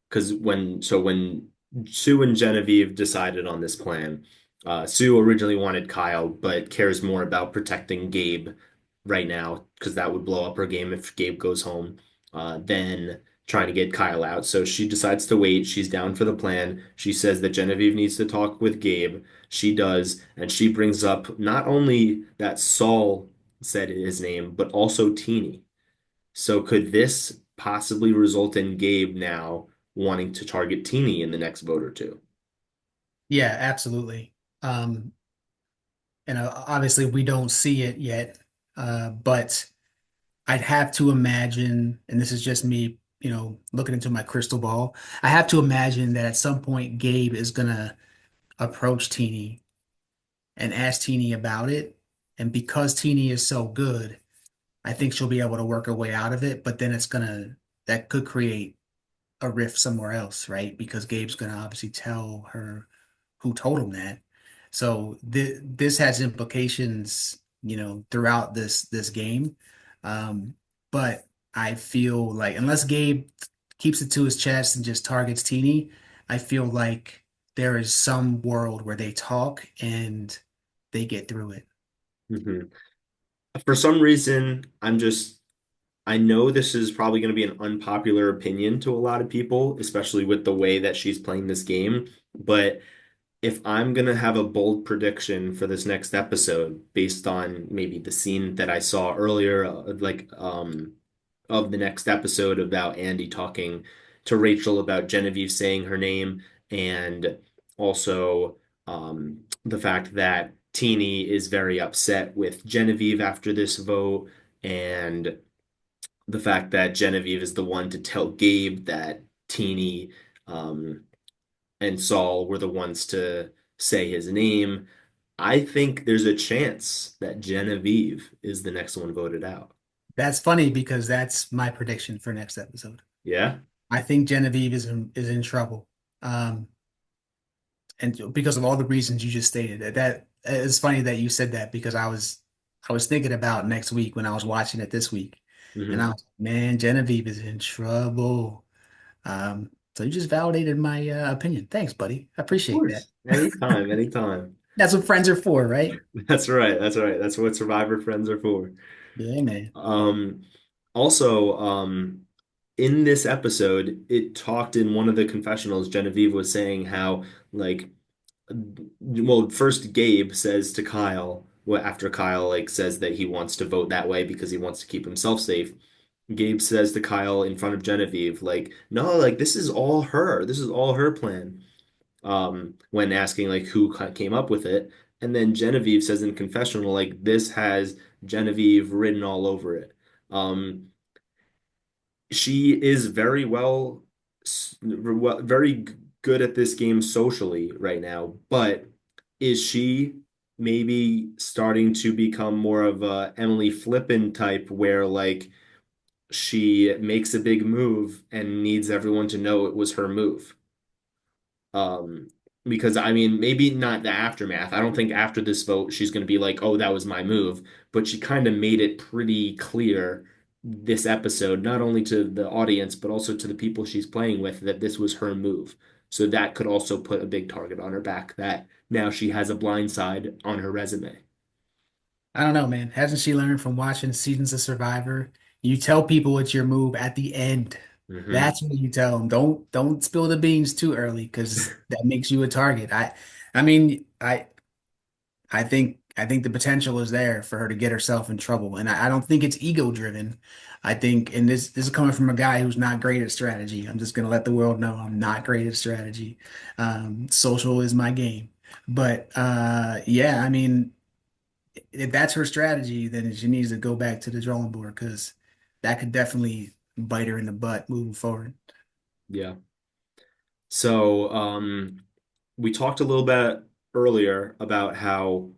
because when Sue and Genevieve decided on this plan, Sue originally wanted Kyle, but cares more about protecting Gabe right now because that would blow up her game if Gabe goes home, than trying to get Kyle out. So she decides to wait. She's down for the plan. She says that Genevieve needs to talk with Gabe. She does, and she brings up not only that Saul said his name, but also Teeny. So could this possibly result in Gabe now wanting to target Teeny in the next vote or two? Yeah, absolutely. Um, Obviously we don't see it yet, but I'd have to imagine, and this is just me, looking into my crystal ball. I have to imagine that at some point Gabe is gonna approach Teeny and ask Teeny about it. And because Teeny is so good, I think she'll be able to work her way out of it. But then that could create a rift somewhere else, right? Because Gabe's gonna obviously tell her who told him that. So this has implications, throughout this game. Um, but I feel like unless Gabe keeps it to his chest and just targets Teeny, I feel like there is some world where they talk and they get through it. Hmm. For some reason, I know this is probably going to be an unpopular opinion to a lot of people, especially with the way that she's playing this game. But if I'm going to have a bold prediction for this next episode based on maybe the scene that I saw earlier, of the next episode about Andy talking to Rachel about Genevieve saying her name, and also the fact that Teeny is very upset with Genevieve after this vote, and the fact that Genevieve is the one to tell Gabe that Teeny um, and Saul were the ones to say his name. I think there's a chance that Genevieve is the next one voted out. That's funny because that's my prediction for next episode. Yeah? I think Genevieve is in trouble. Um, and because of all the reasons you just stated. That it's funny that you said that because I was thinking about next week when I was watching it this week, and I Hmm. was, man, Genevieve is in trouble. So you just validated my opinion. Thanks, buddy. I Of appreciate that. course. Anytime, anytime. That's what friends are for, right? That's right. That's right. That's what Survivor friends are for. Yeah, man. Um, also, in this episode, it talked in one of the confessionals, Genevieve was saying how, like, well, first Gabe says to Kyle, well, after Kyle like says that he wants to vote that way because he wants to keep himself safe. Gabe says to Kyle in front of Genevieve, like, no, like this is all her. This is all her plan. When asking like who came up with it. And then Genevieve says in confessional, like, this has Genevieve written all over it. Um, she is very good at this game socially right now, but is she maybe starting to become more of a Emily Flippin type where like she makes a big move and needs everyone to know it was her move. Um, because I mean, maybe not the aftermath. I don't think after this vote she's going to be like, "Oh, that was my move," but she kind of made it pretty clear this episode, not only to the audience but also to the people she's playing with, that this was her move. So that could also put a big target on her back that now she has a blind side on her resume. I don't know, man. Hasn't she learned from watching seasons of Survivor? You tell people it's your move at the end. Hmm. That's when you tell them. Don't spill the beans too early because that makes you a target. I mean, I think the potential is there for her to get herself in trouble, and I don't think it's ego driven. I think, and this is coming from a guy who's not great at strategy. I'm just gonna let the world know I'm not great at strategy. Social is my game, but yeah, I mean, if that's her strategy, then she needs to go back to the drawing board because that could definitely bite her in the butt moving forward. Yeah. So, we talked a little bit earlier about how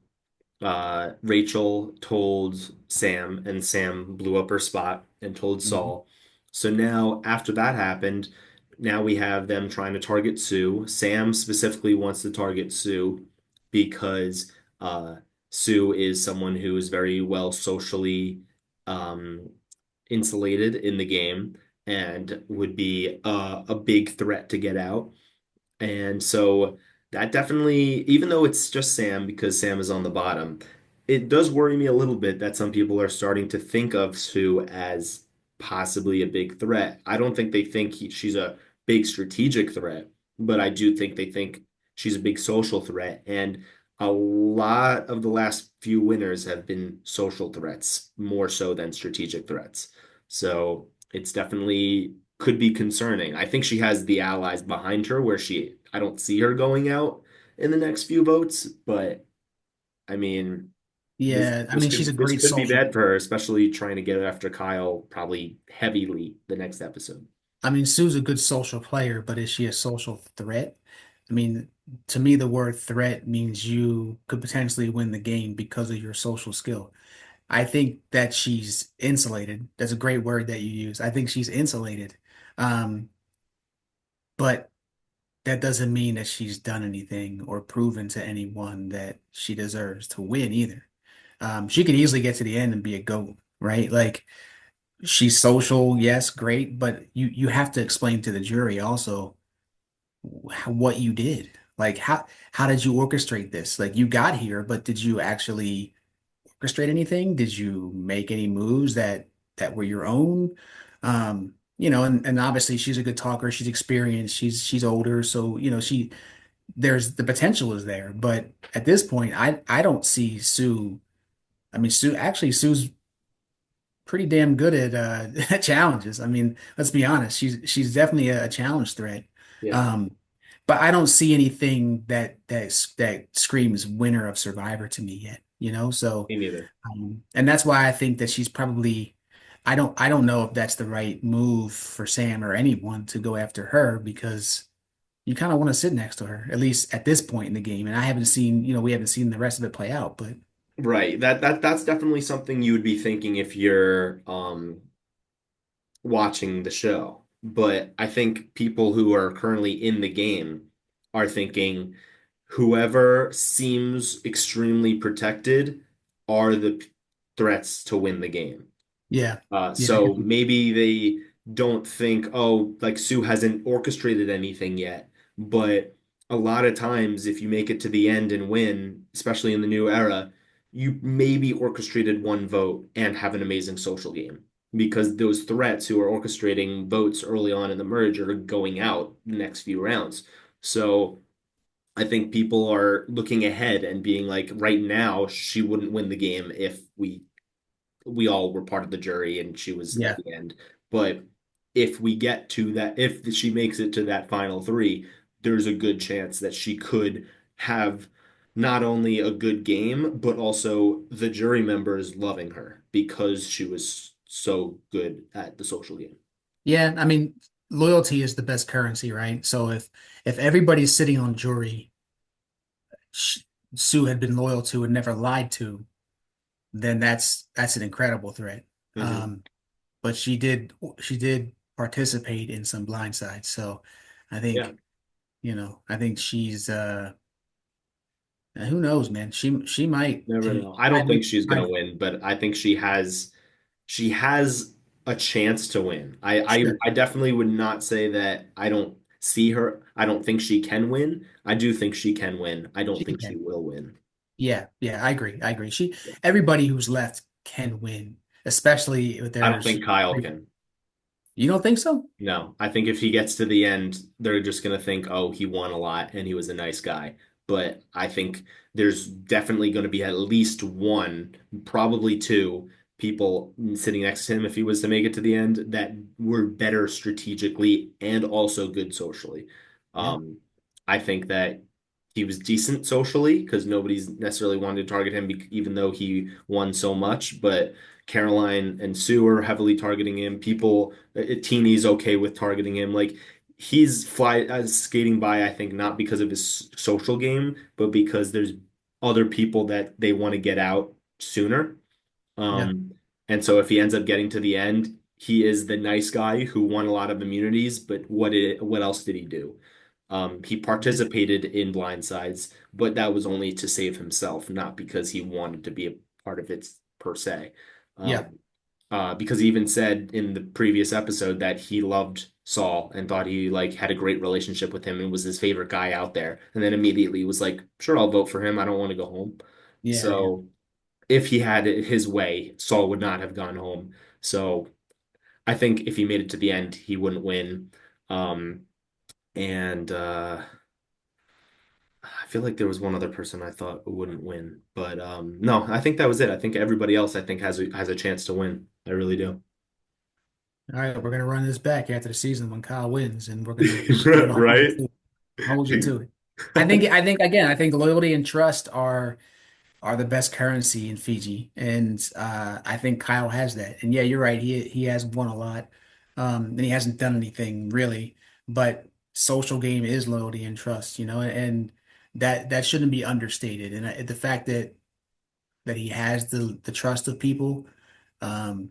Rachel told Sam, and Sam blew up her spot and told Mhm. Saul. So now, after that happened, now we have them trying to target Sue. Sam specifically wants to target Sue because Sue is someone who is very well socially um, insulated in the game and would be a big threat to get out. And so that definitely, even though it's just Sam because Sam is on the bottom, it does worry me a little bit that some people are starting to think of Sue as possibly a big threat. I don't think they think she's a big strategic threat, but I do think they think she's a big social threat. And a lot of the last few winners have been social threats more so than strategic threats. So it's definitely could be concerning. I think she has the allies behind her where I don't see her going out in the next few votes, but I mean, this Yeah, I this mean, she's a could this great could be social. bad for her, especially trying to get after Kyle probably heavily the next episode. I mean, Sue's a good social player, but is she a social threat? I mean, to me, the word threat means you could potentially win the game because of your social skill. I think that she's insulated. That's a great word that you use. I think she's insulated. Um, but that doesn't mean that she's done anything or proven to anyone that she deserves to win either. She could easily get to the end and be a GOAT, right? Like she's social, yes, great, but you have to explain to the jury also what you did. Like how did you orchestrate this? Like you got here, but did you actually orchestrate anything? Did you make any moves that were your own? And obviously she's a good talker, she's experienced, she's older, so there's the potential is there. But at this point, I don't see Sue. I mean, Sue's pretty damn good at challenges. I mean, let's be honest, she's definitely a challenge threat. Yeah, Um, but I don't see anything that screams winner of Survivor to me yet, So, me neither. and that's why I think that she's probably. I don't know if that's the right move for Sam or anyone to go after her because you kind of want to sit next to her, at least at this point in the game. And I haven't seen, we haven't seen the rest of it play out, but Right. That's definitely something you would be thinking if you're watching the show. But I think people who are currently in the game are thinking whoever seems extremely protected are the threats to win the game. yeah, yeah, So maybe they don't think, oh, like Sue hasn't orchestrated anything yet. But a lot of times, if you make it to the end and win, especially in the new era, you maybe orchestrated one vote and have an amazing social game because those threats who are orchestrating votes early on in the merge are going out the next few rounds. So I think people are looking ahead and being like, right now, she wouldn't win the game if we all were part of the jury and she was at yeah. the end. But if we get to that, if she makes it to that final three, there's a good chance that she could have not only a good game, but also the jury members loving her because she was so good at the social game. Yeah, I mean, loyalty is the best currency, right? So if everybody's sitting on jury sh Sue had been loyal to and never lied to, then that's an incredible threat. Hmm. Um, but she did participate in some blindsides. So I Yeah. think, I think she's who knows, man. She might Never take know. I I don't think mean she's I gonna win, but I think she has a chance to win. sure I definitely would not say that I don't see her. I don't think she can win. I do think she can win. I don't she think she can. will win. Yeah, yeah, I agree. I agree. Everybody who's left can win, especially if I don't there's think Kyle can. you don't think so? No, I think if he gets to the end, they're just going to think, oh, he won a lot and he was a nice guy. But I think there's definitely going to be at least one, probably two people sitting next to him if he was to make it to the end that were better strategically and also good socially. Yeah, Um, I think that he was decent socially because nobody's necessarily wanted to target him even though he won so much. But Caroline and Sue are heavily targeting him. People Teeny's okay with targeting him. Like he's skating by, I think, not because of his social game, but because there's other people that they want to get out sooner. yeah, Um, and so if he ends up getting to the end, he is the nice guy who won a lot of immunities, but what else did he do? He yeah, participated in blindsides, but that was only to save himself, not because he wanted to be a part of it per se. yeah. Um, because he even said in the previous episode that he loved Saul and thought he like had a great relationship with him and was his favorite guy out there. And then immediately was like, sure, I'll vote for him. I don't want to go home. Yeah, yeah. So if he had it his way, Saul would not have gone home. So I think if he made it to the end, he wouldn't win. Um, and I feel like there was one other person I thought wouldn't win, but no, I think that was it. I think everybody else I think has a chance to win. I really do. All right, we're gonna run this back after the season when Kyle wins, and we're gonna hold you Right? to it. Hold you to it. I think again, I think loyalty and trust are the best currency in Fiji, and I think Kyle has that. And yeah, you're right. He has won a lot, and he hasn't done anything really. But social game is loyalty and trust, and that shouldn't be understated. And the fact that he has the trust of people, um,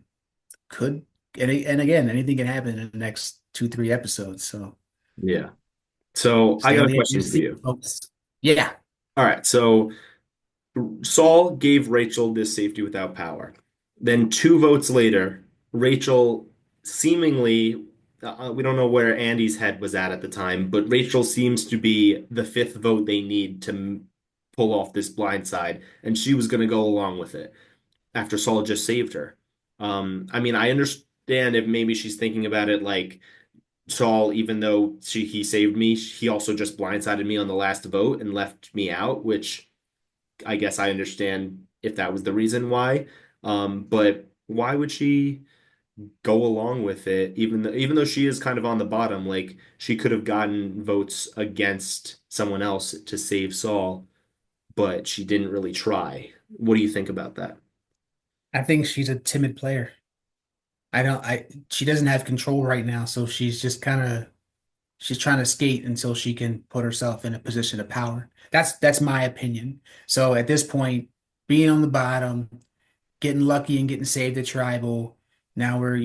could and again, anything can happen in the next 2, 3 episodes. So Yeah. So I stay got on a the edge of your question for seat, you. folks. Yeah, All right. So Saul gave Rachel this safety without power. Then 2 votes later, Rachel seemingly, we don't know where Andy's head was at the time, but Rachel seems to be the fifth vote they need to pull off this blind side, and she was going to go along with it after Saul just saved her. I mean, I understand if maybe she's thinking about it like Saul, even though he saved me, he also just blindsided me on the last vote and left me out, which I guess I understand if that was the reason why. But why would she go along with it, even though she is kind of on the bottom? Like she could have gotten votes against someone else to save Saul, but she didn't really try. What do you think about that? I think she's a timid player. I don't I She doesn't have control right now, so she's trying to skate until she can put herself in a position of power. That's my opinion. So at this point, being on the bottom, getting lucky and getting saved at tribal. Now we're,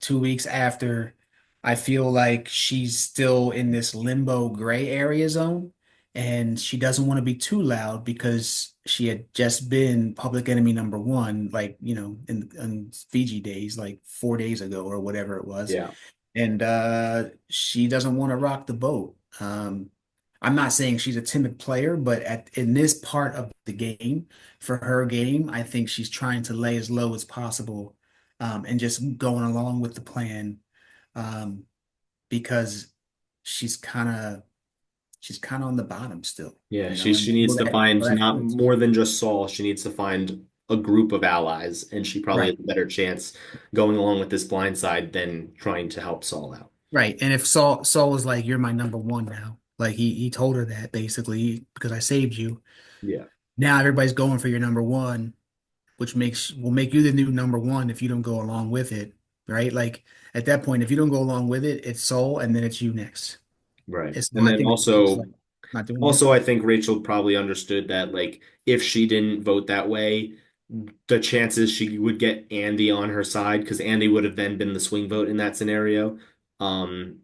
2 weeks after. I feel like she's still in this limbo gray area zone, and she doesn't want to be too loud because she had just been public enemy number one, like, in Fiji days, like 4 days ago or whatever it was. Yeah, And she doesn't want to rock the boat. I'm not saying she's a timid player, but in this part of the game, for her game, I think she's trying to lay as low as possible, and just going along with the plan, um, because she's kind of she's kind of on the bottom still, yeah. She and needs to find that not hurts. more than just Saul. She needs to find a group of allies, and she probably has Right, a better chance going along with this blind side than trying to help Saul out. right. And if Saul was like, "You're my number one now," like he told her that basically because I saved you. Yeah, Now everybody's going for your number one, which will make you the new number one if you don't go along with it, right? Like at that point, if you don't go along with it, it's Soul and then it's you next. right. It's And I then think it's also like not doing that. Also, I think Rachel probably understood that, like, if she didn't vote that way, the chances she would get Andy on her side because Andy would have then been the swing vote in that scenario. Um,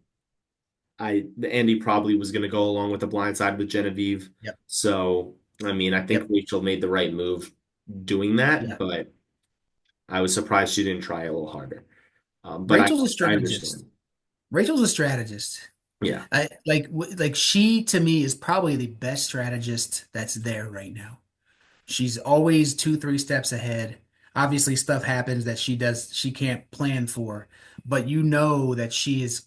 Andy probably was going to go along with the blind side with Genevieve. Yep. So, I mean, I think Yep. Rachel made the right move doing that, Yeah. but I was surprised she didn't try a little harder. But Rachel's a I strategist. understand. Rachel's a strategist. Yeah, Like she to me is probably the best strategist that's there right now. She's always two, three steps ahead. Obviously, stuff happens that she can't plan for, but you know that she is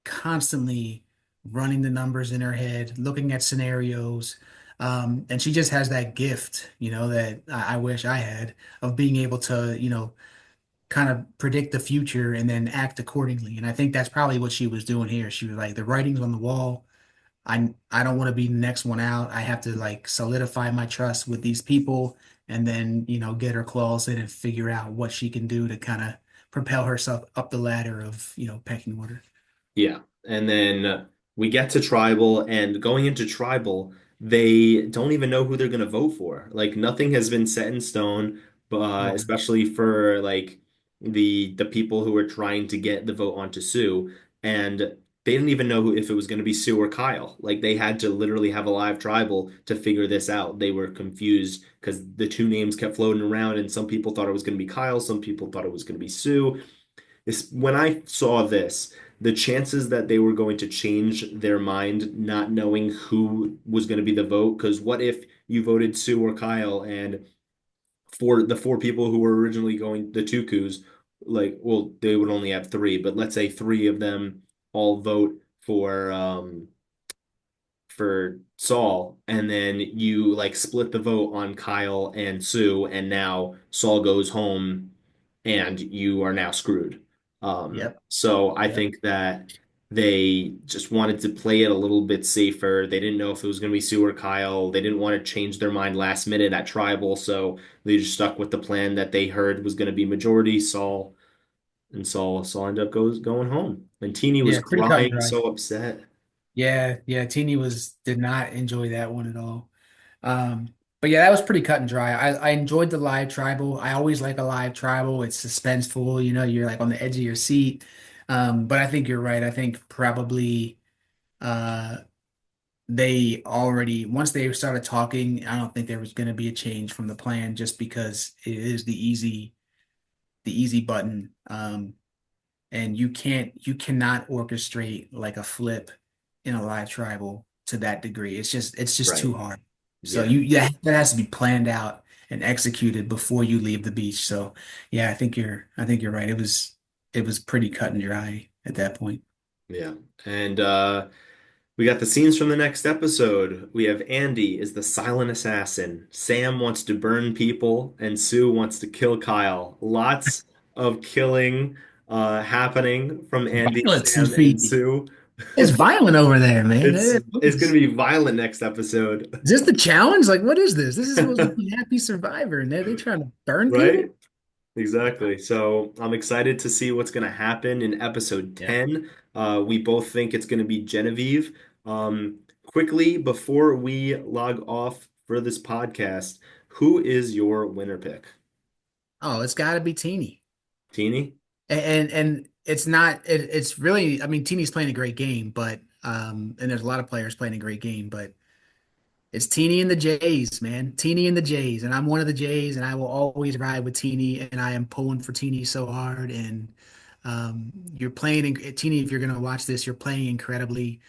constantly running the numbers in her head, looking at scenarios. And she just has that gift, that I wish I had of being able to, kind of predict the future and then act accordingly. And I think that's probably what she was doing here. She was like, the writing's on the wall. I don't want to be the next one out. I have to like solidify my trust with these people and then, get her claws in and figure out what she can do to kind of propel herself up the ladder of, pecking order. yeah. And then we get to tribal, and going into tribal, they don't even know who they're going to vote for. Like nothing has been set in stone, but No. especially for like the people who are trying to get the vote onto Sue, and they didn't even know if it was going to be Sue or Kyle. Like they had to literally have a live tribal to figure this out. They were confused because the two names kept floating around, and some people thought it was going to be Kyle, some people thought it was going to be Sue. When I saw this, the chances that they were going to change their mind, not knowing who was going to be the vote, because what if you voted Sue or Kyle, and for the four people who were originally going, the two coups, like, well, they would only have three, but let's say three of them all vote for Saul, and then you like split the vote on Kyle and Sue, and now Saul goes home and you are now screwed. Yep. So I Yep. think that they just wanted to play it a little bit safer. They didn't know if it was going to be Sue or Kyle. They didn't want to change their mind last minute at Tribal, so they just stuck with the plan that they heard was going to be majority Saul, and Saul ended up going home. And Teeny was Yeah, pretty cut and crying, dry. so upset. Yeah, yeah. Teeny did not enjoy that one at all. But yeah, that was pretty cut and dry. I enjoyed the live tribal. I always like a live tribal. It's suspenseful, you're like on the edge of your seat. But I think you're right. I think probably uh they already once they started talking, I don't think there was going to be a change from the plan just because it is the easy button. And you cannot orchestrate like a flip in a live tribal to that degree. It's just too Right. hard. So Yeah. that has to be planned out and executed before you leave the beach. So yeah, I think you're right. It was pretty cut and dry at that point. Yeah. And we got the scenes from the next episode. We have Andy is the silent assassin. Sam wants to burn people, and Sue wants to kill Kyle. Lots of killing happening from Andy, Violence and Sam, and feet. Sue. It's violent over there, man. It's it's gonna be violent next episode, Is this the challenge? Like, what is this? This is supposed to be Happy Survivor, and they trying to burn people? right? Exactly. So I'm excited to see what's going to happen in episode Yeah. 10. We both think it's going to be Genevieve. Quickly, before we log off for this podcast, who is your winner pick? Oh, it's got to be Teeny. Teeny? And it's not it's really I mean Teeny's playing a great game, but and there's a lot of players playing a great game, but it's Teeny and the Jays, man. Teeny and the Jays, and I'm one of the Jays, and I will always ride with Teeny, and I am pulling for Teeny so hard. And you're playing, Teeny. If you're gonna watch this, you're playing incredibly.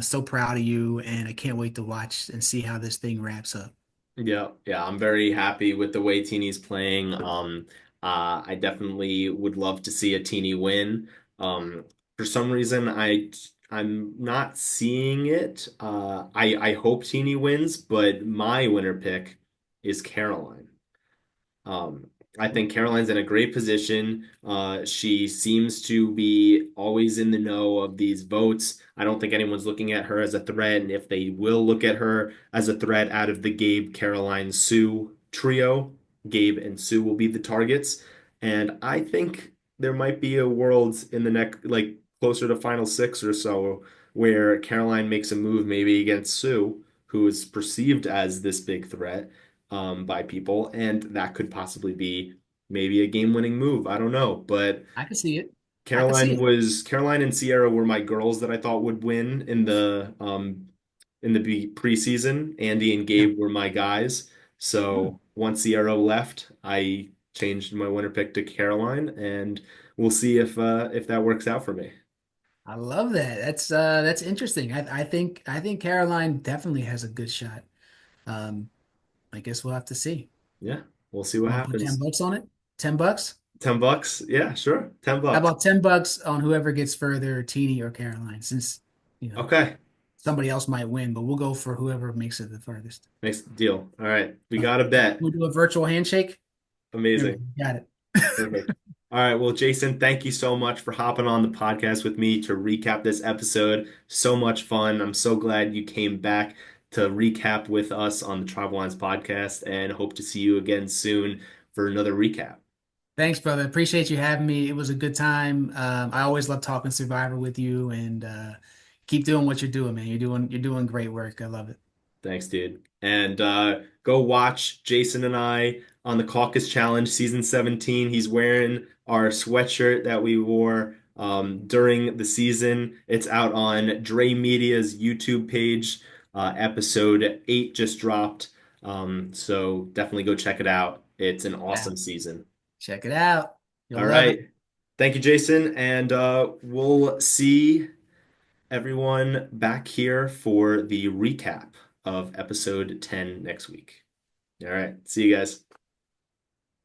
So proud of you, and I can't wait to watch and see how this thing wraps up. Yeah, yeah, I'm very happy with the way Teeny's playing. I definitely would love to see a Teeny win. For some reason, I'm not seeing it. I hope Teeny wins, but my winner pick is Caroline. Um, I think Caroline's in a great position. She seems to be always in the know of these votes. I don't think anyone's looking at her as a threat, and if they will look at her as a threat out of the Gabe, Caroline, Sue trio, Gabe and Sue will be the targets. And I think there might be a world in the next, like closer to final six or so, where Caroline makes a move maybe against Sue, who is perceived as this big threat. by people, and that could possibly be maybe a game-winning move. I don't know, but I can see it. I can see it. Caroline and Sierra were my girls that I thought would win in the preseason. Andy and Yeah. Gabe were my guys. Hmm. So once Sierra left, I changed my winner pick to Caroline, and we'll see if that works out for me. I love that. That's interesting. I think Caroline definitely has a good shot. Um, I guess we'll have to see. Yeah, we'll see what Want to put happens. $10 on it? $10? $10? Yeah, sure. $10. How about $10 on whoever gets further, Teeny or Caroline? Since, you know, Okay. somebody else might win, but we'll go for whoever makes it the furthest. Next deal. All right. We All right. got a bet. We'll do a virtual handshake. There we Amazing. go. Got it. Perfect. All right. Well, Jason, thank you so much for hopping on the podcast with me to recap this episode. So much fun. I'm so glad you came back to recap with us on the Tribal Lines podcast and hope to see you again soon for another recap. Thanks, brother. Appreciate you having me. It was a good time. I always love talking Survivor with you, and keep doing what you're doing, man. You're doing great work. I love it. Thanks, dude. And go watch Jason and I on the Caucus Challenge season 17. He's wearing our sweatshirt that we wore during the season. It's out on Dre Media's YouTube page. Episode 8 just dropped. So definitely go check it out. It's an Yeah. awesome season. Check it out. You'll All love it. right. Thank you, Jason. And we'll see everyone back here for the recap of episode 10 next week. All right. See you guys.